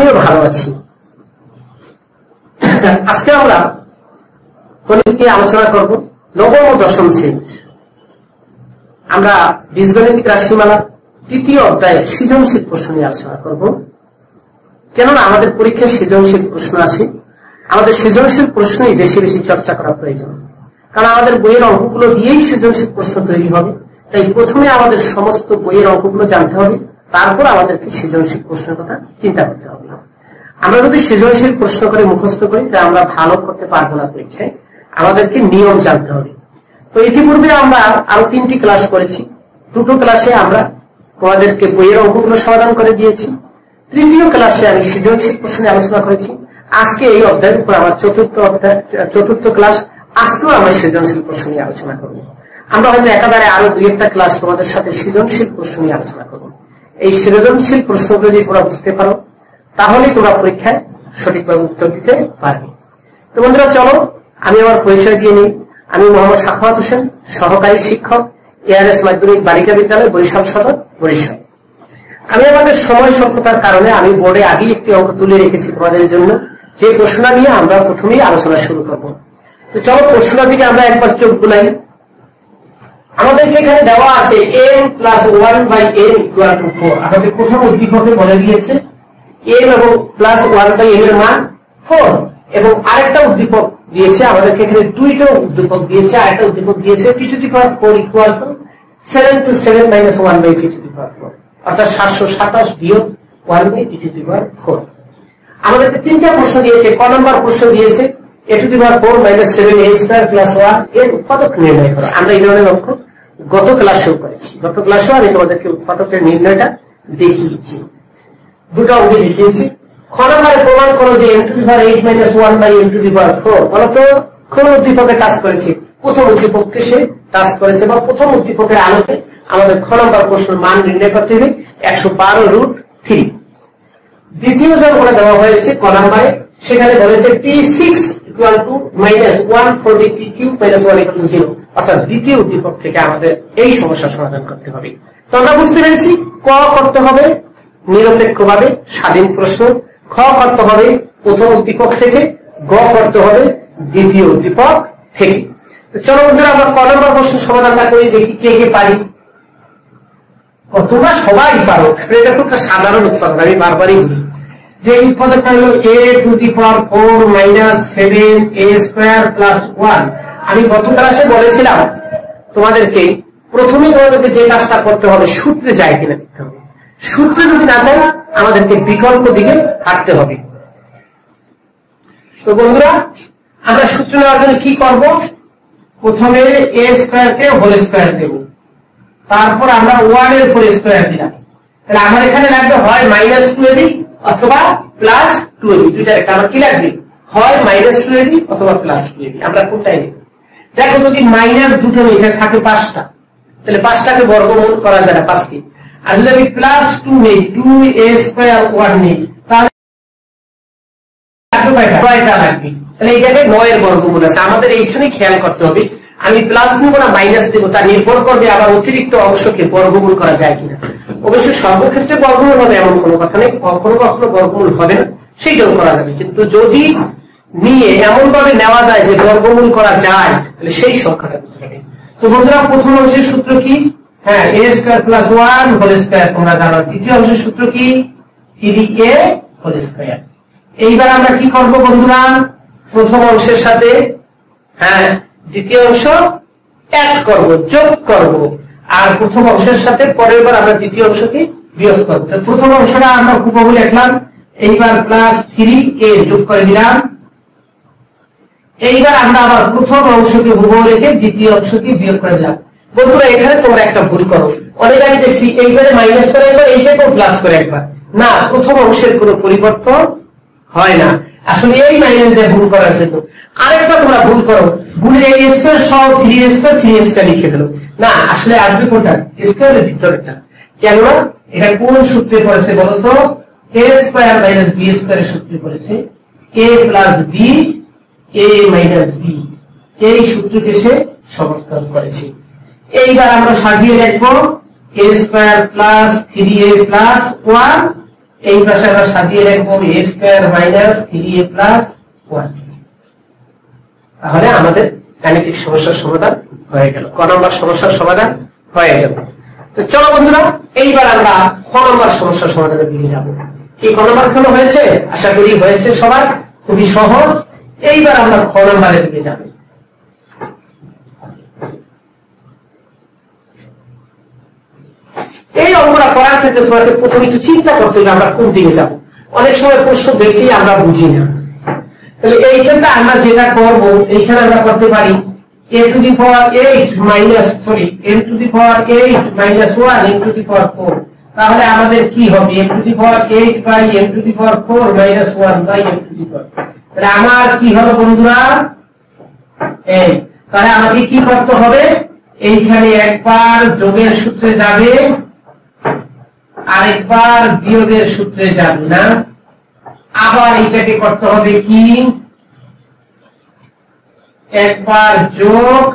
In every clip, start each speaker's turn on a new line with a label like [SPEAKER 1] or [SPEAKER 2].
[SPEAKER 1] আমিও ভালো আছি। আজকে আমরা গণিত নিয়ে আলোচনা করব নবম ও দশম শ্রেণী। আমরা বীজগণিতিক রাশিমালা তৃতীয় অধ্যায়ে সৃজনশীল প্রশ্ন নিয়ে আলোচনা করব। কেননা আমাদের পরীক্ষায় সৃজনশীল প্রশ্ন আসে, আমাদের সৃজনশীল প্রশ্নই বেশি বেশি চর্চা করা প্রয়োজন। কারণ আমাদের বইয়ের অঙ্কগুলো দিয়েই সৃজনশীল প্রশ্ন তৈরি হবে। তাই প্রথমে আমাদের সমস্ত বইয়ের অঙ্কগুলো জানতে হবে, তারপর আমাদেরকে সৃজনশীল প্রশ্নের কথা চিন্তা করতে হবে। আমরা যদি সৃজনশীল প্রশ্ন করে মুখস্থ করি তা আমরা ভালো করতে পারবো না পরীক্ষায়। আমাদেরকে নিয়ম জানতে হবে। তো ইতিপূর্বে আমরা আরো 3টি ক্লাস করেছি। 2টো ক্লাসে আমরা তোমাদেরকে বইয়ের অঙ্কগুলো সমাধান করে দিয়েছি। তৃতীয় ক্লাসে আমি সৃজনশীল প্রশ্ন নিয়ে আলোচনা করেছি। আজকে এই অধ্যায়ের উপর আমার চতুর্থ ক্লাস। আজকেও আমরা সৃজনশীল প্রশ্ন নিয়ে আলোচনা করব। আমরা হয়তো একাধারে আরো 2-1টা ক্লাস তোমাদের সাথে সৃজনশীল প্রশ্ন নিয়ে আলোচনা করব। এই সৃজনশীল প্রশ্নগুলো যদি তোমরা বুঝতে পারো তাহলে তোমরা পরীক্ষায় সঠিকভাবে উত্তর দিতে পারবে। তো বন্ধুরা চলো আমি আমার পরিচয় দিয়ে নিই। আমি মোহাম্মদ সাখাওয়াত হোসেন, সহকারী শিক্ষক, ARS মাধ্যমিক বালিকা বিদ্যালয়, বরিশাল সদর, বরিশাল। আমি আমাদের সময় স্বল্পতার কারণে আমি বোর্ডে আগেই একটি অঙ্ক তুলে রেখেছি তোমাদের জন্য, যে প্রশ্ন নিয়ে আমরা প্রথমেই আলোচনা শুরু করব। তো চলো প্রশ্নের দিকে আমরা একবার চোখ বুলাই। আমাদেরকে এখানে দেওয়া আছে m + 1/n = 4। আমাদের প্রথম উদ্দীপকে বলে দিয়েছে m এবং +1/n এর মান 4, এবং আরেকটা উদ্দীপক দিয়েছে আমাদেরকে এখানে 2টো উদ্দীপক দিয়েছে। আরেকটা উদ্দীপক দিয়েছে p⁴ = 7 to 7 - 1/p⁴, অর্থাৎ 727 - 1/p⁴। আমাদেরকে 3টা প্রশ্ন দিয়েছে। ক নম্বর প্রশ্ন দিয়েছে a⁴ - 7a² + 1 এর উৎপাদক নির্ণয় করো। আমরা এই ধরনের অঙ্ক গত ক্লাসেও করেছি। গত ক্লাসেও আমি তোমাদেরকে উৎপাদকের নির্ণয়টা দেখিয়েছি, 2টা অঙ্কে দেখিয়েছি। খ নম্বরে প্রমাণ করো যে m⁴ 8 - 1/m⁴। বলতো কোন উদ্দীপকে টাচ করেছে? প্রথম উদ্দীপককে সে টাচ করেছে, বা প্রথম উদ্দীপকের আলোকে আমাদের খ নম্বর প্রশ্নের মান নির্ণয় করতে হবে 112√3। দ্বিতীয় যে করে দেওয়া হয়েছে ক নম্বরে, সেখানে বলেছে p6 = -143³ - 1 = 0, অর্থাৎ দ্বিতীয় উদ্দীপক থেকে আমাদের এই সমস্যার সমাধান করতে হবে। তো আমরা বুঝতে পেরেছি ক করতে হবে নিরপেক্ষভাবে স্বাধীন প্রশ্ন, খ করতে হবে প্রথম উদ্দীপক থেকে, গ করতে হবে দ্বিতীয় উদ্দীপক থেকে। চলো বন্ধুরা আমরা ক নম্বর প্রশ্নের সমাধানটা করি, দেখি কে কে পারি। তোমরা সবাই পারো, এটা খুব সাধারণ উৎপাদক। আমি বারবারই বলি যে উৎপাদকটা হলো a⁴ - 7a² + 1। আমি গত ক্লাসে বলেছিলাম তোমাদেরকে প্রথমে তোমাদেরকে যে কাজটা করতে হবে সূত্রে যায় কিনা দেখতে হবে। সূত্রে যদি না যায় আমাদেরকে বিকল্প দিকে হাঁটতে হবে। তো বন্ধুরা আমরা সূত্র নেওয়ার জন্য কি করব? প্রথমে a² কে হোল স্কয়ার দেব, তারপর আমরা 1 এর উপর স্কয়ার দিলাম। তাহলে আমার এখানে লাগবে হয় -2ab অথবা +2ab, দুইটার একটা। আমার কি লাগবে? হয় -2ab অথবা +2ab। আমরা কোনটাই নেব? দেখো যদি মাইনাস দুটো নেই, এখানে থাকে 5টা, তাহলে 5টাকে বর্গমূল করা যায় না 5কে। আর যদি আমি +2 নেই, 2a² 1 নেই, তাহলে 9টা লাগবে। তাহলে এই জায়গায় 9 এর বর্গমূল আছে। আমাদের এইখানে খেয়াল করতে হবে আমি প্লাস নেব না মাইনাস দেব, তা নির্ভর করবে আবার অতিরিক্ত অংশকে বর্গমূল করা যায় কিনা। অবশ্যই সর্বক্ষেত্রে বর্গমূল হবে এমন কোনো কথা নেই, কখনো কখনো বর্গমূল হবে না, সেইটাও করা যাবে। কিন্তু যদি নিয়ে এমন ভাবে নেওয়া যায় যে বর্গমূল করা যায়, তাহলে সেই সংখ্যাটা দিতে হবে। তো বন্ধুরা প্রথম অংশের সূত্র কি? হ্যাঁ, a² + 1 হোল স্কয়ার, তোমরা জানো। দ্বিতীয় অংশের সূত্র কি? 3a whole square. এইবার আমরা কি করব বন্ধুরা? প্রথম অংশের সাথে দ্বিতীয় অংশ অ্যাড করব, যোগ করব, আর প্রথম অংশের সাথে পরের বার আমরা দ্বিতীয় অংশকে বিয়োগ করব। তো প্রথম অংশটা আমরা হুবহু লিখলাম, এইবার +3a যোগ করে দিলাম। এইবার আমরা আবার প্রথম অংশকে হুবহু রেখে দ্বিতীয় অংশকে বিয়োগ করে দিলাম। বন্ধুরা এখানে তোমরা একটা ভুল করো, অনেক আমি দেখছি এইখানে মাইনাস করে একবার, এইটাকেও প্লাস করে একবার। না, প্রথম অংশের কোনো পরিবর্তন হয় না। আসলে এই মাইনাস দিয়ে ভুল করার জন্য আরেকটা তোমরা ভুল করো, গুণের a² সহ 3a² লিখে ফেলো। না, আসলে আসবে কোনটা? স্কয়ারের ভিতরেরটা। কেননা এটা কোন সূত্রে পড়েছে বলতো? a² - b² এর সূত্রে পড়েছে। a + b a - b, এই সূত্রকে সে সমর্থন করেছে। এইবার আমরা সাজিয়ে লিখব a² + 3a + 1 এই পাশে আমরা সাজিয়ে রাখবো a square minus 3a plus 1। তাহলে আমাদের গাণিতিক সমস্যার সমাধান হয়ে গেল, ক নম্বর সমস্যার সমাধান হয়ে গেল। তো চলো বন্ধুরা, এইবার আমরা ক নম্বর সমস্যার সমাধানের দিকে যাব। এই ক নম্বর কেন হয়েছে? আশা করি হয়েছে সবার, খুবই সহজ। এইবার আমরা খ নম্বরের দিকে যাব। এই অঙ্কটা করার ক্ষেত্রে তোমাকে প্রথমে একটু চিন্তা করতে হবে আমরা কোন দিকে যাব। অনেক সময় প্রশ্ন দেখি আমরা বুঝি না, তাহলে এই ক্ষেত্রে আমরা যেটা করব, এইখানে আমরা করতে পারি a to the power 8 minus m to the power 8 minus 1 m to the power 4। তাহলে আমাদের কি হবে? m to the power 8 by m to the power 4 minus 1 by m to the power। তাহলে আমার কি হলো বন্ধুরা? এই তাহলে আমাকে কি করতে হবে? এইখানে একবার যোগের সূত্রে যাবে, আরেকবার বিয়োগের সূত্রে যাবে না, আবার এইটাকে করতে হবে কি একবার যোগ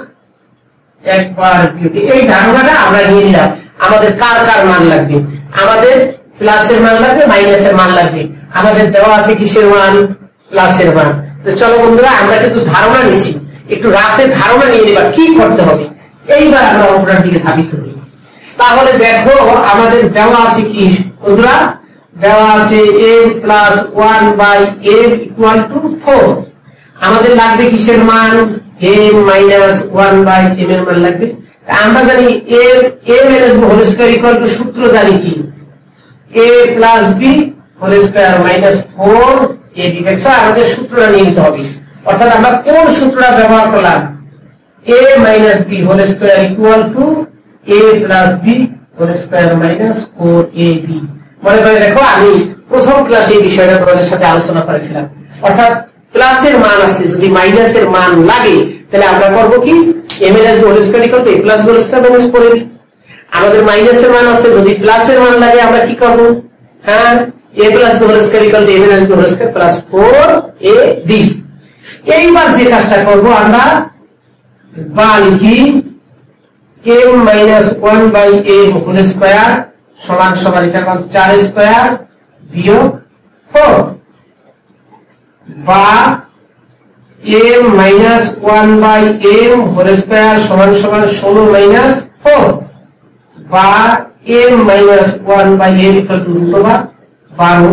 [SPEAKER 1] একবার বিয়োগ। এই ধারণাটা আমরা নিয়ে নিলাম। আমাদের কার কার মান লাগবে? আমাদের প্লাসের মান লাগবে, মাইনাসের মান লাগবে। আমাদের দেওয়া আছে কিসের মান? প্লাসের মান। তো চলো বন্ধুরা, আমরা কিন্তু ধারণা নিছি, একটু রাতে ধারণা নিয়ে নিবা কি করতে হবে। এইবার আমরা অঙ্কটার দিকে ধাবিত হই। তাহলে দেখো আমাদের দেওয়া আছে কি বন্ধুরা? দেওয়া আছে m plus 1 by m equal to 4। আমাদের লাগবে কিসের মান? m মাইনাস 1 বাই m এর মান লাগবে। আমরা জানি m minus b whole square equal to, সূত্র জানি কি a plus b whole square minus 4ab। দেখছো আমাদের সূত্রটা নিয়ে নিতে হবে, অর্থাৎ আমরা কোন সূত্রটা ব্যবহার করলাম? a minus b whole square equal to a plus b whole square minus 4ab। মনে করে দেখো আমি প্রথম ক্লাসে এই বিষয়টা তোমাদের সাথে আলোচনা করেছিলাম, অর্থাৎ প্লাসের মান আছে, যদি মাইনাসের মান লাগে তাহলে আমরা করব কি a minus b whole square equal to a plus b whole square minus 4ab। আমাদের মাইনাসের মান আছে, যদি প্লাসের মান লাগে আমরা কি করব? হ্যাঁ, a plus b whole square equal to a minus b whole square plus 4ab। এইবার যে কাজটা করব আমরা বা লিখি m minus 1 by m whole square সমান সমান এটা 4 স্কয়ার বিয়োগ 4, বা m minus 1 by m whole square সমান সমান 16 মাইনাস 4, বা m minus 1 by m equal to √12।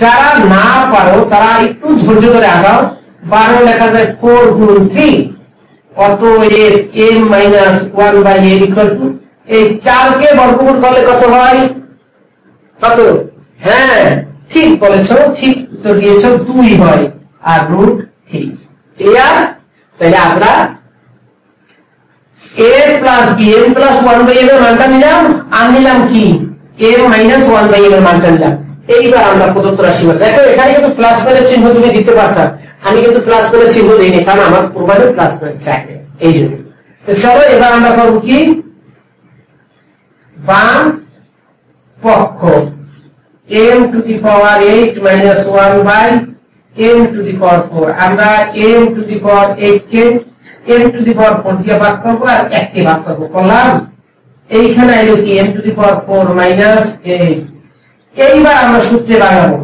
[SPEAKER 1] যারা না পারো তারা একটু ধৈর্য ধরে আগাও। 12 লেখা যায় 4 গুণ 3, অতএব m minus 1 by m equal to, এই 4 কে বর্গমূল করলে কত হয়? কত? হ্যাঁ ঠিক বলেছো, ঠিক উত্তর দিয়েছো, 2 হয় আর √3। ক্লিয়ার? তাহলে আমরা a plus b m plus 1 by m এর মানটা নিলাম, আর নিলাম কি m মাইনাস 1 বাই m এর মানটা নিলাম। এইবার আমরা প্রদত্ত রাশি মান, দেখো এখানে কিন্তু প্লাস মাইনাস চিহ্ন তুমি দিতে পারতাম, আমি কিন্তু প্লাস মাইনাস চিহ্ন দিইনি, কারণ আমার পূর্বাতে প্লাস মাইনাস চাই এই জন্য। তো চলো এবার আমরা করব কি বাম পক্ষ m to the power 8 minus 1 by m to the power 4। আমরা m টু দি পাওয়ার 8 কে m টু দি পাওয়ার 4 দিয়ে ভাগ করব আর 1 কে ভাগ করব, করলাম। এইখানে আইলো কি m to the power 4 minus 8। এইবার আমরা সূত্রে লাগাবো।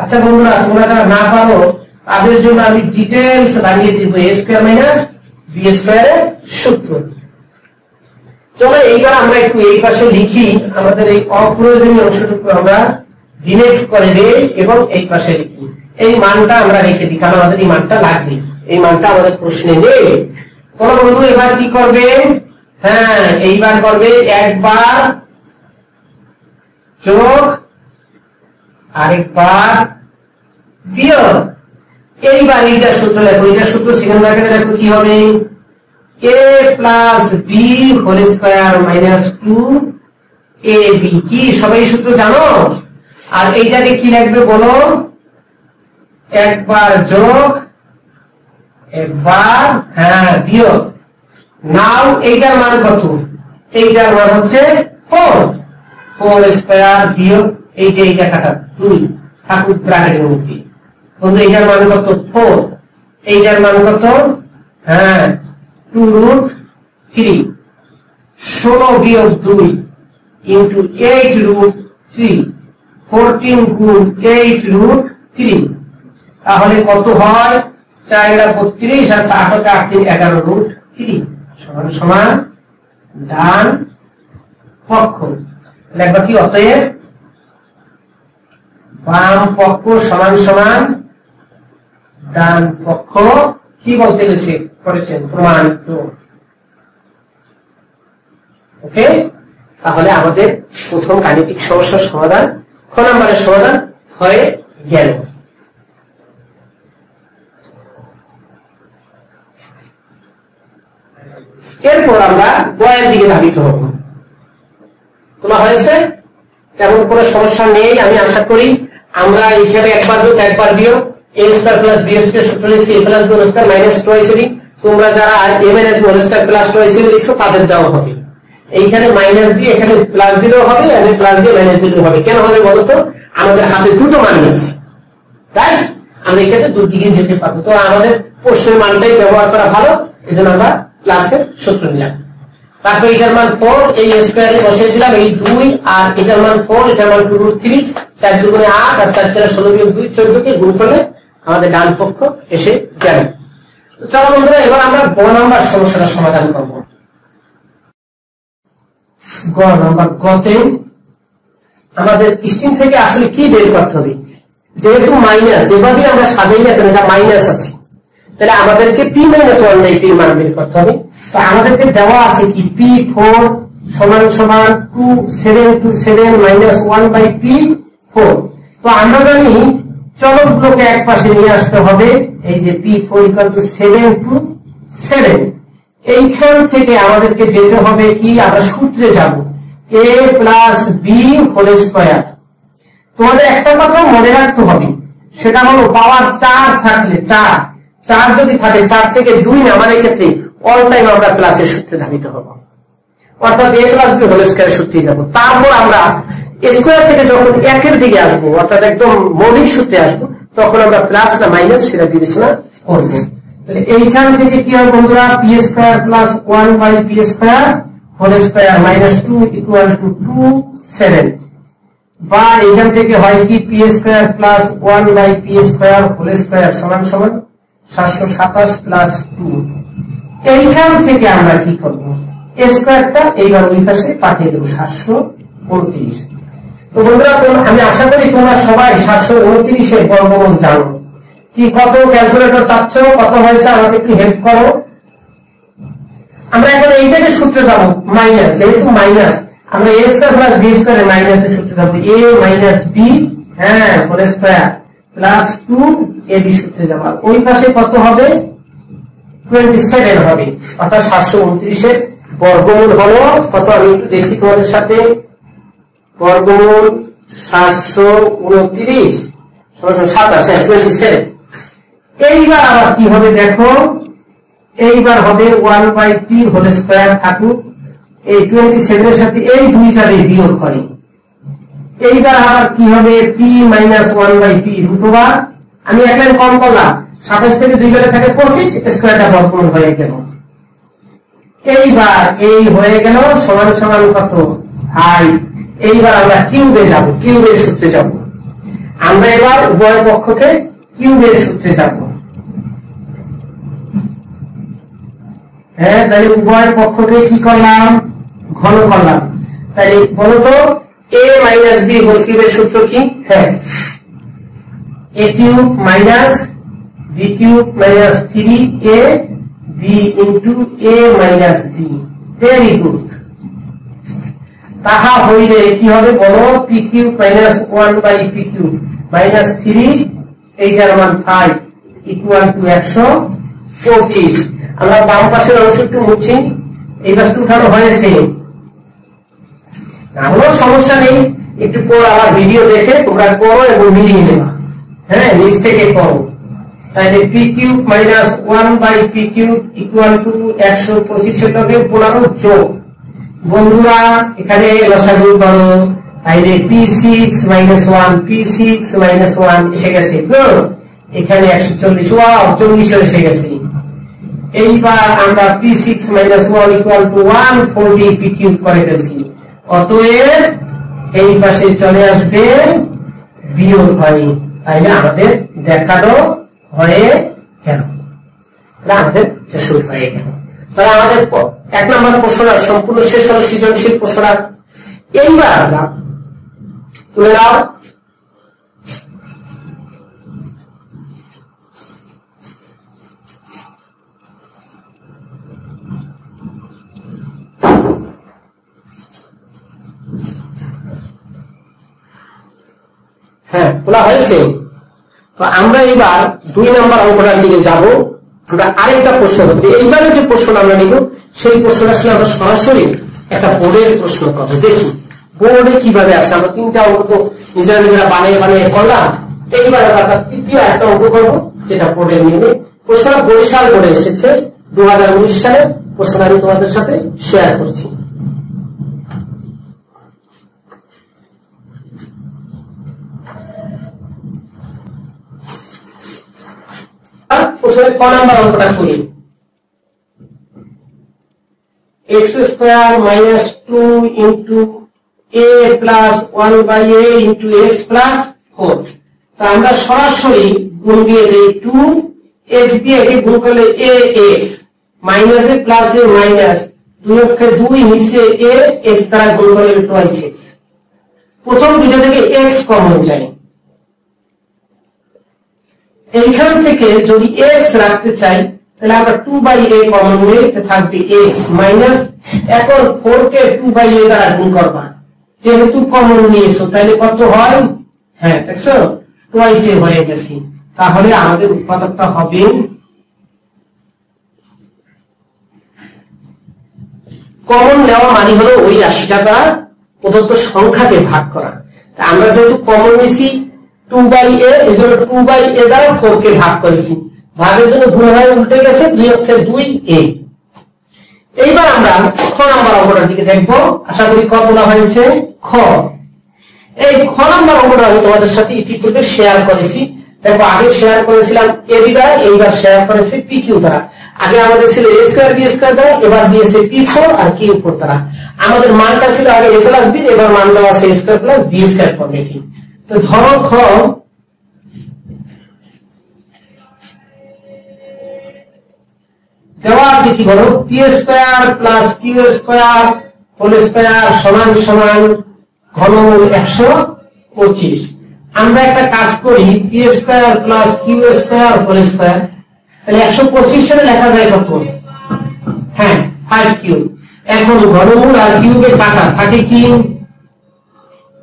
[SPEAKER 1] আচ্ছা বন্ধুরা, তোমরা যারা না পারো তাদের জন্য আমি ডিটেইলস লাগিয়ে দিব a square minus b square এর সূত্র। চলো এইবার আমরা একটু এই পাশে লিখি, আমাদের এই অপ্রয়োজনীয় অংশটুকু আমরা ডিলিট করে দেই এবং এই পাশে লিখি। এই মানটা আমরা রেখে দিই, কারণ আমাদের এই মানটা লাগবে, এই মানটা আমাদের প্রশ্নে নেই। কোন বন্ধু এবার কি করবে? হ্যাঁ, এইবার করবে একবার যোগ আরেকবার বিয়োগ। এইবার এইটা সূত্র লেখো, এইটা সূত্র সেকেন্ড ব্র্যাকেটে দেখো কি হবে? a plus b whole square minus 2ab। কি সবাই সূত্র জানো? আর এইটাকে কি লিখবে বলো? একবার যোগ একবার হ্যাঁ বিয়োগ। নাও এইটার মান কত? এইটার মান হচ্ছে 4 স্কয়ার বিয়োগ এইটা কাটা 2 থাকুক ব্র্যাকেটের মধ্যে। বন্ধু এইটার মান কত? 4। এইটার মান কত? হ্যাঁ 2√3। 16 বিয়োগ 2 ইন্টু 8√3 14 গুণ 8√3, তাহলে কত হয় 4×32 আর 8×8=11√3 সমান সমান ডান পক্ষ। লিখবা কি অতএব বাম পক্ষ সমান সমান ডান পক্ষ। কি বলতে গেছে করেছেন প্রমাণিত। ওকে, তাহলে আমাদের প্রথম গাণিতিক সমস্যার সমাধান খ নম্বরের সমাধান হয়ে গেল। এরপর আমরা বয়ের দিকে ধাবিত হব। তোলা হয়েছে, তেমন কোনো সমস্যা নেই আমি আশা করি। আমরা এখানে একবার যোগ একবার বিয়োগ a² + b² সূত্র লিখছি, a + b² - twice b। তোমরা যারা a - b² + twice b লিখছো তাদের দেওয়া হবে। এইখানে মাইনাস দিয়ে এখানে প্লাস দিলেও হবে, এখানে প্লাস দিয়ে মাইনাস দিলেও হবে। কেন হবে বলতো, আমাদের হাতে দুটো মান আছে, রাইট? আমরা এখানে দুদিকে যেতে পারবো। তো আমাদের প্রশ্নের মানটাই ব্যবহার করা ভালো, এজন্য আমরা প্লাসের সূত্র নিলাম। তারপর এটার মান 4, এই স্কয়ারে বসিয়ে দিলাম এই 2, আর এটার মান 4, এটার মান 2√3, 4 × 8 আর 4 × 16 = 2, 14 কে গুণ করলে আমাদের ডান পক্ষ এসে গেল। তো চলো বন্ধুরা, এবার আমরা গ নাম্বার সমস্যাটা সমাধান করব। গ নাম্বার গতে আমাদের স্ট্রিং থেকে আসলে কি বের করতে হবে। যেহেতু মাইনাস, যেভাবে আমরা সাজাই না কেন এটা মাইনাস আছে, তাহলে আমাদেরকে p-1/p মান বের করতে হবে। তো আমাদেরকে দেওয়া আছে কি p4 সমান সমান 2727 - 1/p4। তো আমরা জানি চলকগুলোকে এক পাশে নিয়ে আসতে হবে। এই যে p4 = 7 to 7, এইখান থেকে আমাদেরকে যেতে হবে কি, আমরা সূত্রে যাব a + b² তোমাদের একটা কথা মনে রাখতে হবে, সেটা হলো পাওয়ার 4 থাকলে 4 যদি থাকে 4 থেকে 2 না, আমাদের ক্ষেত্রে অল টাইম আমরা প্লাসের সূত্রে ধাবিত হব, অর্থাৎ a + b² সূত্রে যাব। তারপর আমরা স্কয়ার থেকে যখন একের দিকে আসবো, অর্থাৎ একদম মৌলিক সূত্রে আসবো, তখন আমরা প্লাস না মাইনাস সেটা বিবেচনা করব। তাহলে এইখান থেকে কি হয় বন্ধুরা, p² + 1/p² - 2 = 27, বা এখান থেকে হয় কি p² + 1/p² সমান সমান 727 + 2। এইখান থেকে আমরা কি করব, স্কয়ারটা এইবার ওই পাশে পাঠিয়ে দেব 729। তো বন্ধুরা, আমি আশা করি তোমরা সবাই 729 এর বর্গমূল জানো। কি কত ক্যালকুলেটর চাচ্ছ, কত হয়েছে আমাকে একটু হেল্প করো। আমরা এখন এইটাকে সূত্রে যাব মাইনাস, যেহেতু মাইনাস আমরা a² + b² এর মাইনাসের সূত্রে যাব a - b + 2ab সূত্রে যাব। ওই পাশে কত হবে 27 হবে, অর্থাৎ 729 এর বর্গমূল হলো কত, আমি একটু দেখি তোমাদের সাথে। বর্গমূল 729 = 27। এইবার আবার কি হবে দেখো, এইবার হবে 1/p² থাকুক, এই 27 এর সাথে এই দুইটারে বিয়োগ করি। এইবার আবার কি হবে p - 1/p√, আমি এক লাইন কম করলাম, 27 থেকে 2 গেলে থাকে 25, স্কয়ারটা বর্গমূল হয়ে গেল। এইবার এই হয়ে গেল সমান সমান কত i। এইবার আমরা কিউবে যাব, কিউবের সূত্রে যাব। আমরা এবার উভয় পক্ষকে কিউবের সূত্রে যাব। হ্যাঁ, তাহলে উভয় পক্ষকে কি করলাম, ঘন করলাম। তাহলে বলতো a - b হোল কিউবের সূত্র কি, হ্যাঁ a³ - b³ - 3ab × a - b। Very good. তাহা হইলে কি হবে বলো, p³ - 1/p³ - 3, এইটার মান 5 = 125। আমরা বাম পাশের অংশ একটু মুছি, এই পাশটা উঠানো হয়েছে না, কোনো সমস্যা নেই। একটু পর আবার ভিডিও দেখে তোমরা করো এবং মিলিয়ে নেবা, হ্যাঁ নিচ থেকে করো। তাহলে p³ - 1/p³ = 125 টাকে 15 যোগ। বন্ধুরা এখানে লসাগু করো, তাহলে p6 - 1 এসে গেছে। গুড, এখানে 140, ওয়াও 40 এসে গেছে। এইবার আমরা p6 - 1 = 140 p³ করে ফেলছি। অতএব এই পাশে চলে আসবে বিয়োগ হয়, তাইলে আমাদের দেখানো হয়ে গেল, আমাদের শেষ হয়ে গেল। তাহলে আমাদের 1 নম্বর প্রশ্নটা সম্পূর্ণ শেষ হলো, সৃজনশীল প্রশ্নটা। এইবার আমরা তুলে নাও হ্যাঁ বলা হয়েছে। তো আমরা এবার 2 নম্বর অঙ্কটার দিকে যাব। আমরা আরেকটা প্রশ্ন করবো। এইবারে যে প্রশ্ন আমরা নিব সেই প্রশ্নটা আসলে আমরা সরাসরি একটা বোর্ডের প্রশ্ন করবো। দেখি বোর্ডে কিভাবে আসে। আমরা 3টা অঙ্ক তো নিজেরা নিজেরা বানিয়ে বানিয়ে করলাম। এইবার আমরা তৃতীয় একটা অঙ্ক করবো যেটা বোর্ডে নিয়ে। প্রশ্নটা বরিশাল বোর্ডে এসেছে 2019 সালে। প্রশ্নটা আমি তোমাদের সাথে শেয়ার করছি। প্রথমে ক নাম্বার অঙ্কটা করি। x square minus 2 into a plus 1 by a into x plus 4। তো আমরা সরাসরি গুণ দিয়ে দিই 2x দিয়ে একে গুণ করলে ax minus a plus a minus 2 অক্ষে 2 নিচে a x দ্বারা গুণ করলে 2x। প্রথম দুটো থেকে x কমন যায়। এইখান থেকে যদি x রাখতে চাই তাহলে আমরা 2/a কমন নিতে থাকবে x মাইনাস, এখন 4 কে 2/a দ্বারা গুণ করবা, যেহেতু কমন নিয়েছো তাহলে কত হয়? হ্যাঁ দেখছো 2a হয়ে গেছে। তাহলে আমাদের উৎপাদকটা হবে কমন নেওয়া মানে হলো ওই রাশিটা দ্বারা প্রদত্ত সংখ্যাকে ভাগ করা। আমরা যেহেতু কমন নিয়েছি 2/a, এই জন্য 2/a দ্বারা 4 কে ভাগ করেছি। ভাগের জন্য গুণ হয়ে উল্টে গেছে 2 অক্ষে 2a। এইবার আমরা খ নাম্বার অঙ্কটার দিকে দেখবো। আশা করি ক তোলা হয়েছে। খ, এই খ নাম্বার অঙ্কটা আমি তোমাদের সাথে ইতিপূর্বে শেয়ার করেছি। দেখো আগে শেয়ার করেছিলাম ab দ্বারা, এইবার শেয়ার করেছি pq দ্বারা। আগে আমাদের ছিল a স্কয়ার b স্কয়ার দ্বারা, এবার দিয়েছে p4 আর q4 দ্বারা। আমাদের মানটা ছিল আগে a প্লাস b, এবার মান দেওয়া আছে a square plus b square ফর্মেটে। তো ধরো খ দেওয়া আছে কি বলো, p square plus q square whole square সমান সমান ঘনমূল 125। আমরা একটা কাজ করি, p square plus q square whole square, তাহলে 125 এর লেখা যায় কত? হ্যাঁ 5 কিউব। এখন ঘনমূল আর কিউবে কাটা থাকে কি,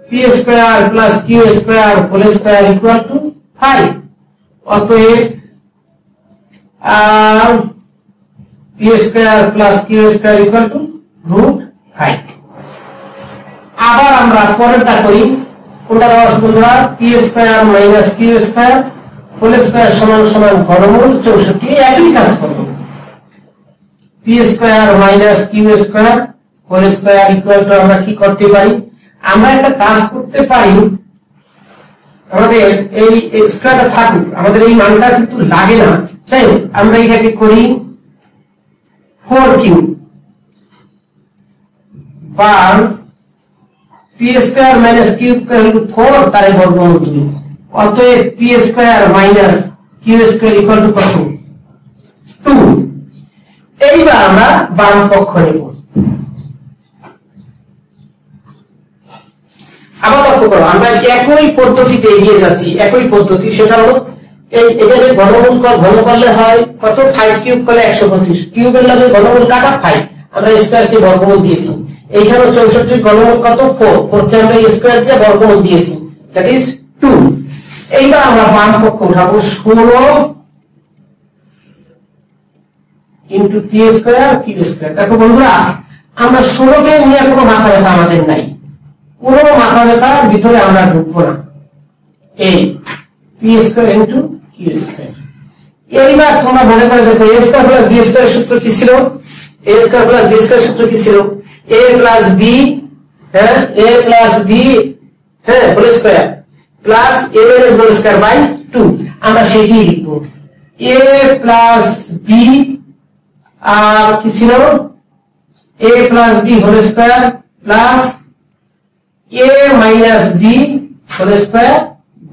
[SPEAKER 1] p square plus q square whole square equal to 5। অতএব p square plus q square equal to √5। আবার আমরা পরেরটা করি। কোনটা দেওয়া আছে বন্ধুরা? p square minus q square whole square সমান সমান ঘনমূল 64। একই কাজ করব। p square minus q square whole square equal to আমরা কি করতে পারি? আমরা একটা কাজ করতে পারি, আমাদের এই এক্সট্রাটা থাকুক, আমাদের এই মানটা কিন্তু লাগে না, তাই আমরা এটাকে করি 4q বার p square minus q square 4 তার বর্গমূল 2। অতএব p square minus q square equal two কত? 2। এইবার আমরা বাম পক্ষ নেব। আবার লক্ষ্য করো, আমরা একই পদ্ধতিতে এগিয়ে যাচ্ছি। একই পদ্ধতি, সেটা হলো এই এখানে ঘনমূল ঘন করলে হয় কত? 5 কিউব করলে 125। কিউবের লগে ঘনমূল কাটা 5, আমরা স্কয়ার কে বর্গমূল দিয়েছি। এইখানে 64 ঘনমূল কত? 4, 4 কে আমরা স্কয়ার দিয়ে বর্গমূল দিয়েছি, দ্যাট ইজ 2। এইবার আমরা বাম পক্ষ উঠাবো 16 into p square q square. দেখো বন্ধুরা, আমরা 16 কে নিয়ে কোনো মাথা ব্যথা আমাদের নাই, কোনো মাথা ব্যথার ভিতরে আমরা ঢুকবো না। এই p square into q square. এইবার তোমরা মনে করে দেখো a square plus b square সূত্র কি ছিল? a square plus b square সূত্র কি ছিল? a প্লাস b, হ্যাঁ a প্লাস b, হ্যাঁ whole square plus a minus whole square by 2। আমরা সেটাই লিখব। a প্লাস b আর কি ছিল? a plus b whole square plus a minus b whole square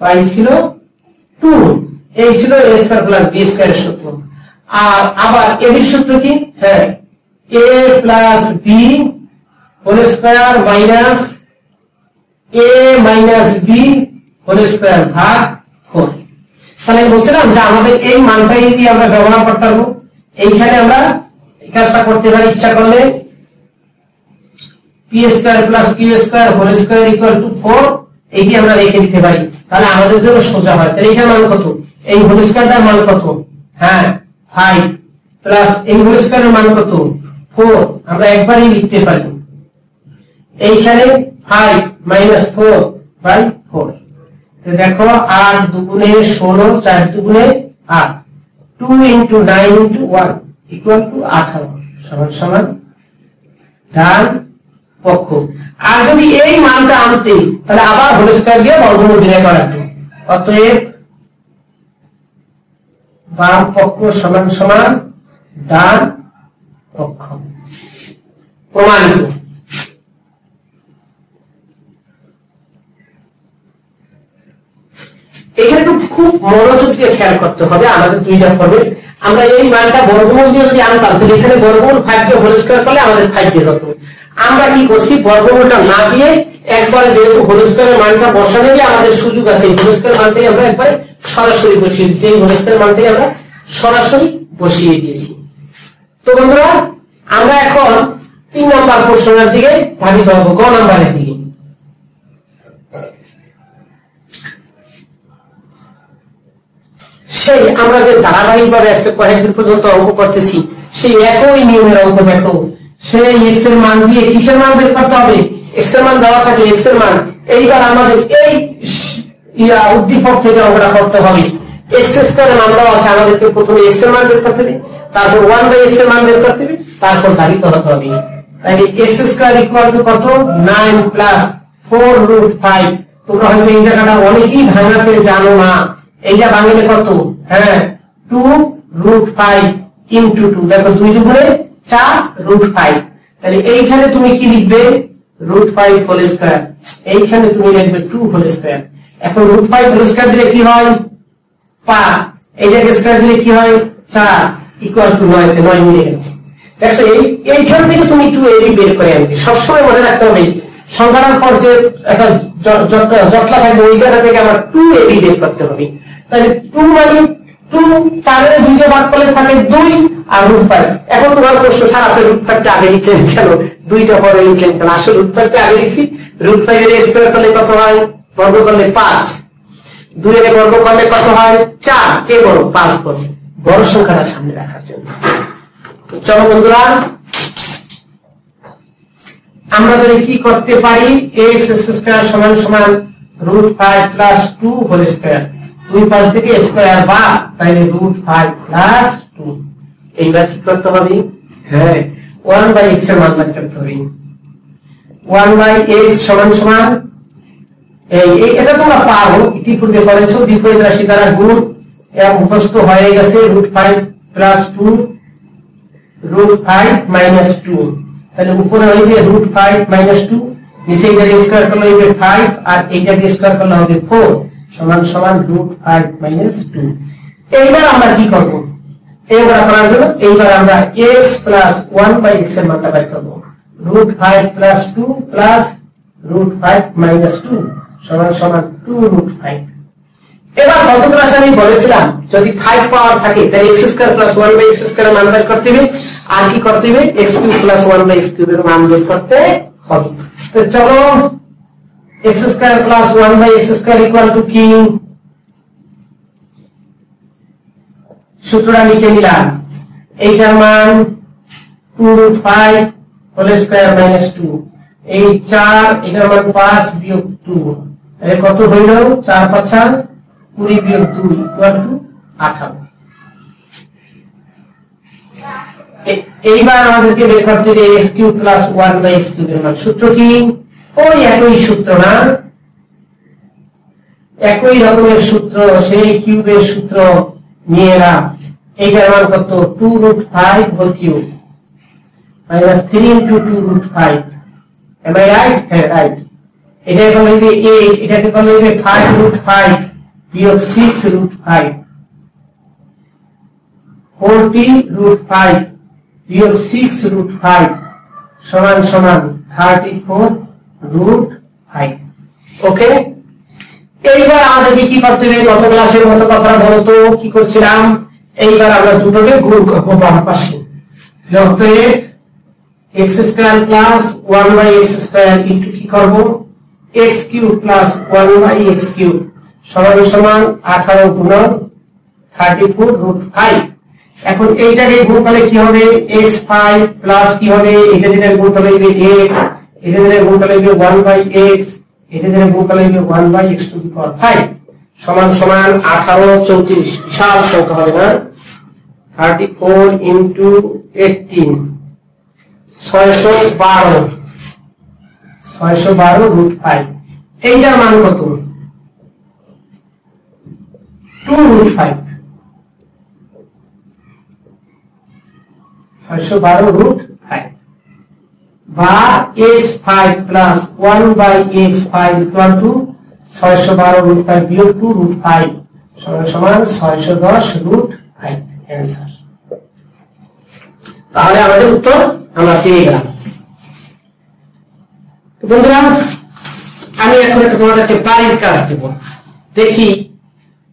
[SPEAKER 1] পাই ছিল 2, এই ছিল a স্কয়ার প্লাস b স্কয়ারের সূত্র। আর আবার এর সূত্র কি? হ্যাঁ, a plus b whole square minus a minus b whole square ভাগ 4। তাহলে বলছিলাম যে আমাদের এই মানটাই যদি আমরা ব্যবহার করতে পারবো, এইখানে আমরা এই কাজটা করতে পারি ইচ্ছা করলে p square plus q square whole square equal to 4, এইটি আমরা রেখে দিতে পারি, তাহলে আমাদের জন্য সোজা হয়। তাহলে এটার মান কত? এই হোল স্কয়ারটার মান কত? হ্যাঁ 5 প্লাস এই হোল স্কয়ারের মান কত? 4, আমরা একবারই লিখতে পারি। এইখানে 5 মাইনাস 4 বাই 4। তো দেখো 8 দুগুণে 16, 4 দুগুণে 8, 2 ইন্টু 9 ইন্টু 1 ইকুয়াল টু 18 সমান সমান ডান পক্ষ। আর যদি এই মানটা আনতে তাহলে আবার হোল স্কয়ার দিয়ে বর্গমূল বিয়োগ করতে, অতএব বাম পক্ষ সমান সমান ডান পক্ষ। প্রমাণিত। এখানে একটু খুব মনোযোগ দিয়ে খেয়াল করতে হবে আমাদের দুইটা ফর্মে। আমরা এই মানটা বর্গমূল দিয়ে যদি আনতাম তাহলে এখানে বর্গমূল 5 দিয়ে হোল স্কয়ার করলে আমাদের 5 দিয়ে হতো। আমরা কি করছি, বর্গমূলটা না দিয়ে একবারে যেহেতু হোল স্কয়ারের মানটা বসানো গিয়ে আমাদের সুযোগ আছে, হোল স্কয়ার মানটাই আমরা একবারে সরাসরি বসিয়ে দিয়েছি। এই হোল স্কয়ার মানটাই আমরা সরাসরি বসিয়ে দিয়েছি। তো বন্ধুরা আমরা এখন 3 নাম্বার প্রশ্নের দিকে ধাবিত হব, গ নাম্বারের দিকে। সেই আমরা যে ধারাবাহিকভাবে আজকে কয়েকদিন পর্যন্ত অঙ্ক করতেছি, সেই একই নিয়মের অঙ্ক দেখো। সেই এক্স এর মান দিয়ে কিসের মান বের করতে হবে? এক্স এর মান দেওয়া থাকলে এক্স এর মান। এইবার আমাদের এই উদ্দীপক থেকে অঙ্কটা করতে হবে। এক্স স্কয়ারের মান দেওয়া আছে, আমাদেরকে প্রথমে এক্স এর মান বের করতে হবে, তারপর 1/x এর মান বের করতে হবে, তারপর ধাবিত হতে হবে। তাহলে এক্স স্কয়ার ইকুয়াল টু কত? 9 প্লাস 4√5। তোমরা হয়তো এই জায়গাটা অনেকেই ভাঙাতে জানো না। এইটা ভাঙলে কত? হ্যাঁ 2√5 ইনটু 2। দেখো 2 দুগুণে 4√5। তাহলে এইখানে তুমি কি লিখবে? √5 হোল স্কয়ার। এইখানে তুমি লিখবে 2 হোল স্কয়ার। এখন √5 হোল স্কয়ার দিলে কি হয়? 5। এইটাকে স্কয়ার দিলে কি হয়? 4 ইকুয়াল টু 9 তে 9 মিলে গেল। দেখো এইখান থেকে তুমি 2ab বের করে আনবে। সবসময় মনে রাখতে হবে সংখ্যাটার পর যে একটা জটলা থাকবে ওই জায়গা থেকে আমার 2ab বের করতে হবে। তাহলে 2 মানে 2 4 এর 2 দিয়ে ভাগ করলে থাকে 2 আর √5। এখন তোমার প্রশ্ন, স্যার আপনি √5টা আগে লিখলেন কেন, 2টা পরে লিখলেন কেন? আসলে √5টা আগে লিখছি। √5 এর স্কয়ার করলে কত হয়? বর্গ করলে 5। 2 এর বর্গ করলে কত হয়? 4। কে বড়? 5 বড়। বড় সংখ্যাটা সামনে রাখার জন্য। চলো বন্ধুরা আমরা যদি কি করতে পারি, x স্কয়ার সমান সমান √5 প্লাস 2 হোল স্কয়ার। দুই পাশ থেকে স্কয়ার বা তাইলে √5 প্লাস 2। এইবার কি করতে হবে? হ্যাঁ 1/x এর মান বের করতে হবে। 1/x সমান সমান এটা তোমরা পারো, ইতিপূর্বে করেছো, বিপরীত রাশি দ্বারা গুণ। এর মুখস্থ হয়ে গেছে √5 প্লাস 2 √5 মাইনাস 2। তাহলে উপরে হইবে √5 মাইনাস 2, নিচে এটাকে স্কয়ার করলে হইবে 5 আর এইটাকে স্কয়ার করলে হবে 4 সমান সমান √5 মাইনাস 2। এইবার আমরা কি করব? এইবার করার জন্য এইবার আমরা x প্লাস 1/x এর মানটা বের করব। √5 প্লাস 2 প্লাস √5 মাইনাস 2 সমান সমান 2√5। এবার গত ক্লাসে আমি বলেছিলাম যদি 5 পাওয়ার থাকে তাহলে x square plus 1/x square এর মান বের করতে হবে, আর কি করতে হবে? x cube plus 1/x cube এর মান বের করতে হবে। তো চলো x square plus 1/x square equal two কি? সূত্রটা লিখে নিলাম। এইটার মান 2√5 হোল স্কয়ার মাইনাস 2। এই 4, এটার মান 5 বিয়োগ 2, তাহলে কত হইল? 4 5 20 বিয়োগ 2 ইকুয়াল টু 18। এইবার আমাদেরকে বের করতে হবে x cube plus 1/x cube এর মান। সূত্র কি? ওই একই সূত্র না, একই রকমের সূত্র, সেই কিউবের সূত্র নিয়ে এরা। এইটার মান কত? 2√5 whole cube minus 3 into 2√5। Am I right? হ্যাঁ রাইট। এটা এখন লিখবে 8, এটাকে এখন লিখবে 5√5 বিয়োগ 6√5, 40√5 বিয়োগ 6√5 সমান সমান 34√5। ওকে, এইবার আমাদেরকে কি করতে হবে? গত ক্লাসের মতো কথা বলতো কি করছিলাম? এইবার আমরা দুটোকে গুণ করবো বাম পাশে। অতএব x square plus 1/x² into কি করব? x³ প্লাস 1/x³ সমান সমান 18 গুণন 34√5। এখন এইটাকে গুণ করলে কি হবে? x5 প্লাস কি হবে? এটা দিয়ে গুণ করলে হবে x, এটা দিয়ে গুণ করলে হবে 1/x, এটা দিয়ে গুণ করলে হবে 1/x⁵ সমান সমান 18 34, বিশাল সংখ্যা হবে না? 34 ইনটু 18 612√5। এইটার মান কত? 2√5, 612√5 বা x5 plus 1/x5 equal to 612√5 বিয়োগ 2√5 সমান সমান 610√5 অ্যানসার। তাহলে আমাদের উত্তর আমরা পেয়ে গেলাম। বন্ধুরা, আমি এখন তোমাদেরকে বাড়ির কাজ দেব। দেখি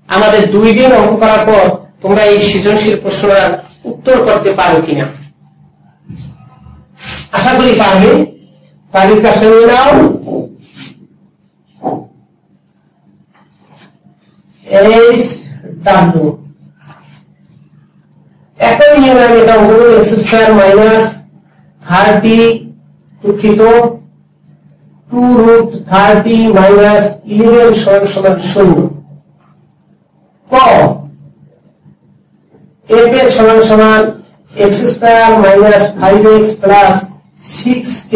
[SPEAKER 1] আমাদের 2 দিন অঙ্ক করার পর তোমরা এই সৃজনশীল প্রশ্নের উত্তর করতে পারো কিনা। আশা করি পারবে। বাড়ির কাজটা নিয়ে নাও। SW একই নিয়মে আমি এটা অঙ্ক করব। x² মাইনাস 30 দুঃখিত 2√30 মাইনাস 11 সমান 0। ক f সমান সমান x² minus 5x plus 6k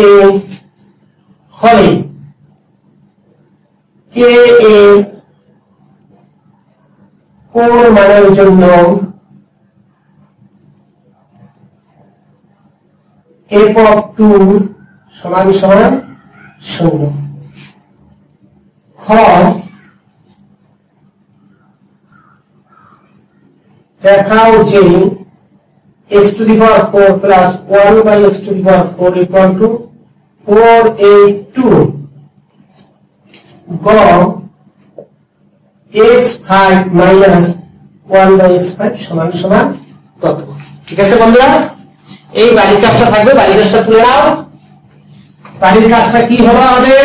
[SPEAKER 1] হলে k এর কোন মানের জন্য f of 2 সমান সমান 0। খ দেখাও যে x⁴ plus 1/x⁴ equal to 482। গ x5 মাইনাস 1/x5 সমান সমান কত? ঠিক আছে বন্ধুরা, এই বাড়ির কাজটা থাকবে। বাড়ির কাজটা তুলে নাও। বাড়ির কাজটা কি হলো? আমাদের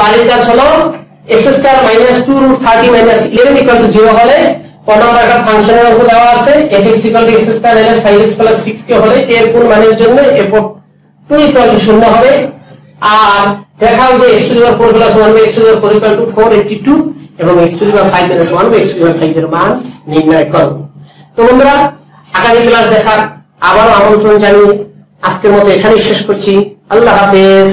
[SPEAKER 1] বাড়ির কাজ হলো x² minus 2√30 minus 11 equal to 0 হলে কোন নাম্বার একটা ফাংশনের অঙ্ক দেওয়া আছে f(x) = x² minus 5x plus 6k হলে k এর কোন মানের জন্য f of 2 ইকুয়াল টু 0 হবে। আর দেখাও যে x⁴ plus 1/x⁴ equal to 482 এবং x⁵ মাইনাস 1/x⁵ এর মান নির্ণয় করো। তো বন্ধুরা, আগামী ক্লাস দেখার আবারও আমন্ত্রণ জানিয়ে আজকের মতো এখানেই শেষ করছি। আল্লাহ হাফেজ।